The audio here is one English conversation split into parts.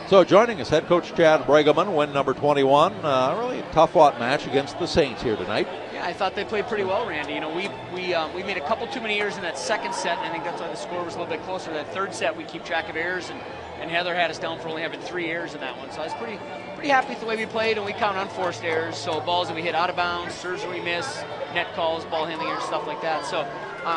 So joining us, head coach Chad Braegelmann, win number 21. Really tough-fought match against the Saints here tonight. Yeah, I thought they played pretty well, Randy. You know, we made a couple too many errors in that second set, and I think that's why the score was a little bit closer. That third set, we keep track of errors, and Heather had us down for only having 3 errors in that one. So I was pretty happy with the way we played, and we count unforced errors. So balls that we hit out of bounds, serves that we miss, net calls, ball handling errors, stuff like that. So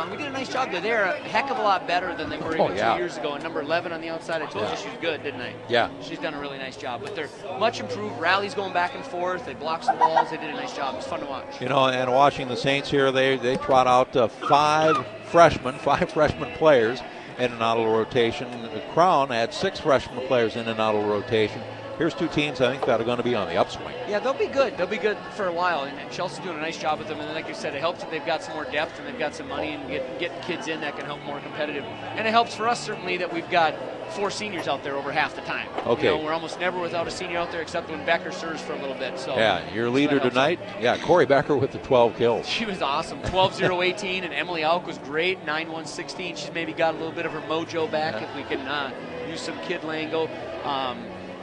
we did a nice job there. They're a heck of a lot better than they were even 2 years ago. And number 11 on the outside, I told you she was good, didn't I? Yeah. She's done a really nice job. But they're much improved. Rallies going back and forth. They block some balls. They did a nice job. It's fun to watch. You know, and watching the Saints here, they trot out five freshman players in and out of rotation. The Crown had 6 freshman players in and out of rotation. Here's 2 teams I think that are going to be on the upswing. Yeah, they'll be good. They'll be good for a while. And Chelsea's doing a nice job with them. And like you said, it helps that they've got some more depth and they've got some money and get kids in that can help more competitive. And it helps for us certainly that we've got 4 seniors out there over half the time. Okay. You know, we're almost never without a senior out there except when Becker serves for a little bit. So yeah, your leader tonight, Corey Becker with the 12 kills. She was awesome. 12-0-18, and Emily Alk was great. 9-1-16. She's maybe got a little bit of her mojo back if we can use some kid lingo.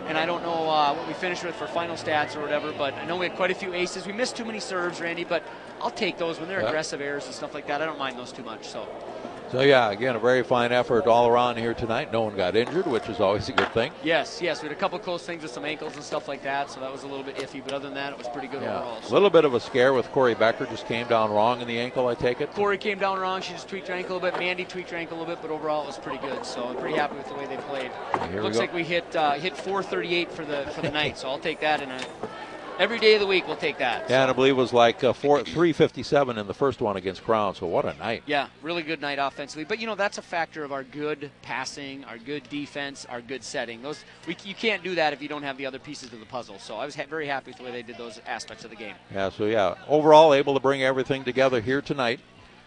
And I don't know what we finished with for final stats or whatever, but I know we had quite a few aces. We missed too many serves, Randy, but I'll take those when they're aggressive errors and stuff like that. I don't mind those too much. So yeah, again, a very fine effort all around here tonight. No one got injured, which is always a good thing. Yes. We had a couple close things with some ankles and stuff like that, so that was a little bit iffy. But other than that, it was pretty good overall. A little bit of a scare with Corey Becker. Just came down wrong in the ankle, I take it? Corey came down wrong. She just tweaked her ankle a little bit. Mandy tweaked her ankle a little bit, but overall it was pretty good. So I'm pretty happy with the way they played. Looks like we hit 438 for the night, so I'll take that. Every day of the week, we'll take that. Yeah, and I believe it was like 357 in the first one against Crown, so what a night. Yeah, really good night offensively. But, you know, that's a factor of our good passing, our good defense, our good setting. You can't do that if you don't have the other pieces of the puzzle. So I was very happy with the way they did those aspects of the game. Yeah, overall able to bring everything together here tonight.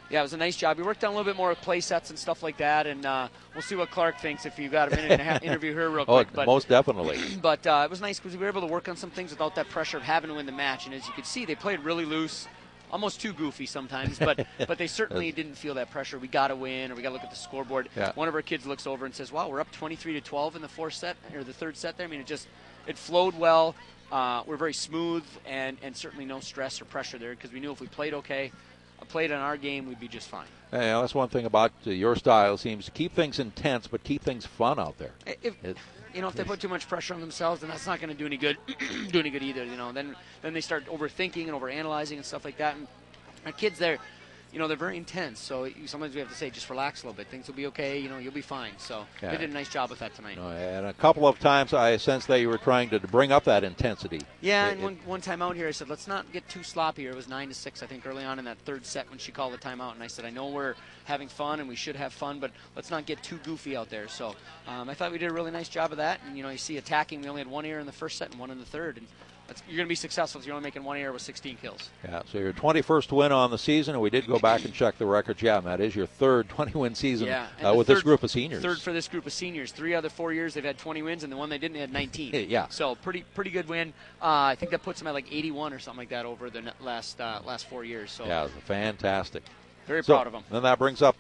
Yeah, it was a nice job. We worked on a little bit more play sets and stuff like that, and we'll see what Clark thinks if you've got a minute and a half. Interview her real quick. But, most definitely. But it was nice because we were able to work on some things without that pressure of having to win the match. And as you could see, they played really loose, almost too goofy sometimes, but they certainly didn't feel that pressure. We got to win, or we got to look at the scoreboard. Yeah. One of our kids looks over and says, "Wow, we're up 23-12 in the third set there." I mean, it flowed well. We're very smooth and certainly no stress or pressure there because we knew if we played played on our game, we'd be just fine. Yeah, that's one thing about your style. Seems to keep things intense, but keep things fun out there. If they put too much pressure on themselves, then that's not going to do any good. Either. You know, then they start overthinking and overanalyzing and stuff like that. And our kids, they're very intense. So sometimes we have to say, just relax a little bit. Things will be okay. You know, you'll be fine. So they did a nice job with that tonight. And a couple of times I sensed that you were trying to bring up that intensity. Yeah, and one time out here, I said, let's not get too sloppy. It was 9-6, I think, early on in that third set when she called the timeout. And I said, I know we're having fun and we should have fun, but let's not get too goofy out there. So I thought we did a really nice job of that. And, you see attacking, we only had 1 error in the first set and 1 in the third. And you're going to be successful if you're only making 1 error with 16 kills. Yeah, so your 21st win on the season, and we did go back and check the records. Yeah, Matt, is your third 20-win season with this group of seniors. Third for this group of seniors. 3 other 4 years they've had 20 wins, and the one they didn't had 19. Yeah. So pretty good win. I think that puts them at like 81 or something like that over the last 4 years. So yeah, fantastic. Very proud of them. Then that brings up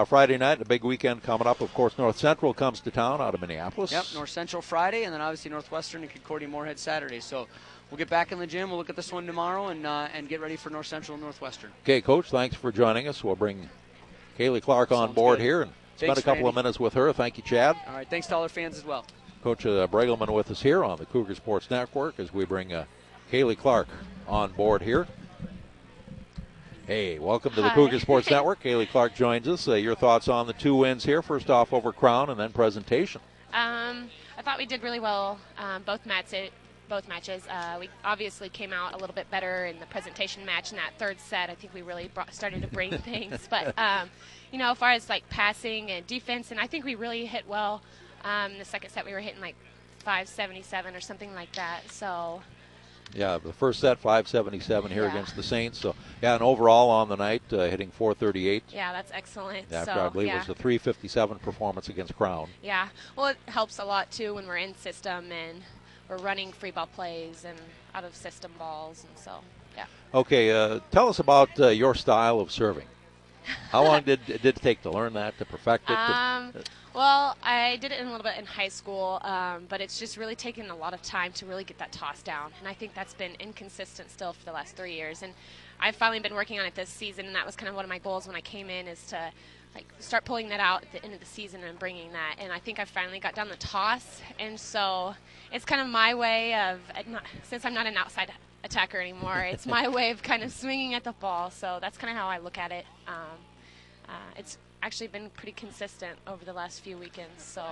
Friday night, a big weekend coming up. Of course, North Central comes to town out of Minneapolis. Yep, North Central Friday, and then obviously Northwestern and Concordia Moorhead Saturday. So we'll get back in the gym. We'll look at this one tomorrow and get ready for North Central and Northwestern. Okay, Coach, thanks for joining us. We'll bring Kaylie Clark on board here and spend a couple of minutes with her. Thank you, Chad. All right, thanks to all our fans as well. Coach Braegelmann with us here on the Cougar Sports Network as we bring Kaylie Clark on board here. Hey, welcome to the Cougar Sports Network. Kaylie Clark joins us. Your thoughts on the 2 wins here, first off over Crown and then presentation. I thought we did really well both matches. We obviously came out a little bit better in the presentation match in that third set. I think we really started to bring things. But, as far as like passing and defense, and I think we really hit well. The second set we were hitting like 577 or something like that. So. Yeah, the first set, 577 here against the Saints. So, and overall on the night, hitting 438. Yeah, that's excellent. After I believe it was a 357 performance against Crown. Yeah, well, it helps a lot, too, when we're in system and we're running free ball plays and out of system balls. And so, yeah. Okay, tell us about your style of serving. How long did it take to learn that, to perfect it? Well, I did it a little bit in high school, but it's just really taken a lot of time to really get that toss down. And I think that's been inconsistent still for the last 3 years. And I've finally been working on it this season, and that was kind of one of my goals when I came in, is to start pulling that out at the end of the season and bringing that. And I think I finally got down the toss. And so it's kind of my way of, since I'm not an outside attacker anymore, it's my way of kind of swinging at the ball. So that's kind of how I look at it. It's actually been pretty consistent over the last few weekends. So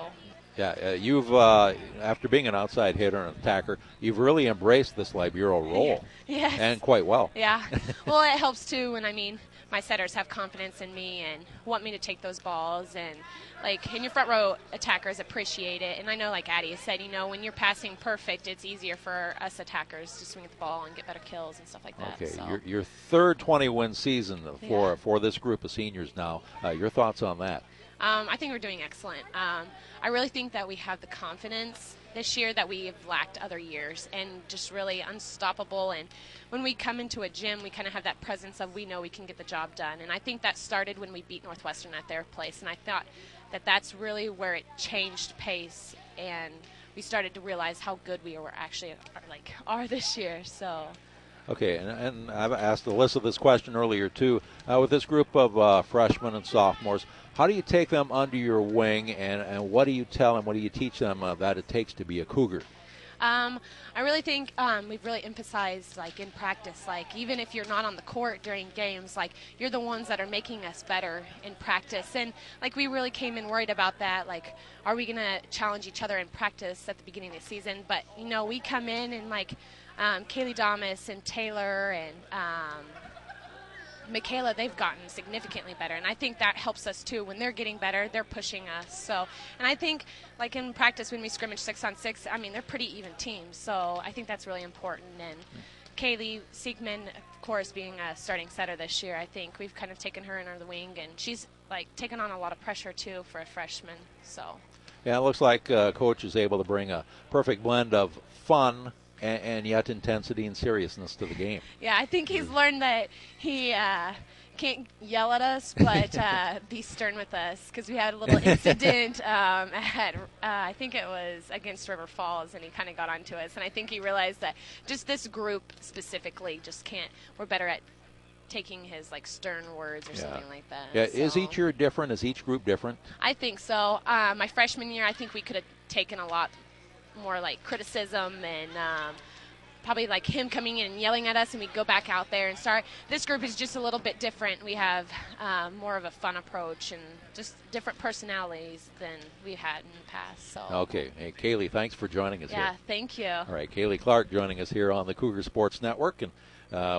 yeah, you've after being an outside hitter and attacker, you've really embraced this libero role. Yes. And quite well. Yeah. Well, it helps too when my setters have confidence in me and want me to take those balls, and and your front row attackers appreciate it. And I know, like Addie has said, when you're passing perfect, it's easier for us attackers to swing at the ball and get better kills and stuff like that. Okay, so. your third 20-win season for this group of seniors now. Your thoughts on that? I think we're doing excellent. I really think that we have the confidence this year that we've lacked other years, and just really unstoppable. And when we come into a gym, we kind of have that presence of, we know we can get the job done. And I think that started when we beat Northwestern at their place. And I thought that that's really where it changed pace, and we started to realize how good we were actually are this year. So. Okay, and I've asked Alyssa this question earlier too. With this group of freshmen and sophomores, how do you take them under your wing, and what do you tell them, what do you teach them that it takes to be a Cougar? I really think we've really emphasized, in practice, even if you're not on the court during games, you're the ones that are making us better in practice. And we really came in worried about that, are we going to challenge each other in practice at the beginning of the season? But we come in and Kaylee Damas and Taylor and Michaela, they've gotten significantly better, and I think that helps us too. When they're getting better, they're pushing us. So, and I think in practice when we scrimmage 6-on-6, they're pretty even teams. So I think that's really important. And Kaylee Siegman, of course, being a starting setter this year, I think we've kind of taken her under the wing, and she's taken on a lot of pressure too for a freshman. So. Yeah, it looks like Coach is able to bring a perfect blend of fun and yet intensity and seriousness to the game. Yeah, I think he's learned that he can't yell at us, but be stern with us, because we had a little incident at, I think it was against River Falls, and he kind of got onto us. And I think he realized that just this group specifically just can't, we're better at taking his stern words or something like that. Yeah, so. Is each year different? Is each group different? I think so. My freshman year, I think we could have taken a lot more criticism and probably him coming in and yelling at us, and we'd go back out there and start. This group is just a little bit different. We have more of a fun approach and just different personalities than we had in the past. So. Okay. Hey, Kaylie, thanks for joining us here. Yeah, thank you. All right, Kaylie Clark joining us here on the Cougar Sports Network, and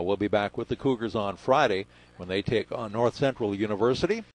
we'll be back with the Cougars on Friday when they take on North Central University.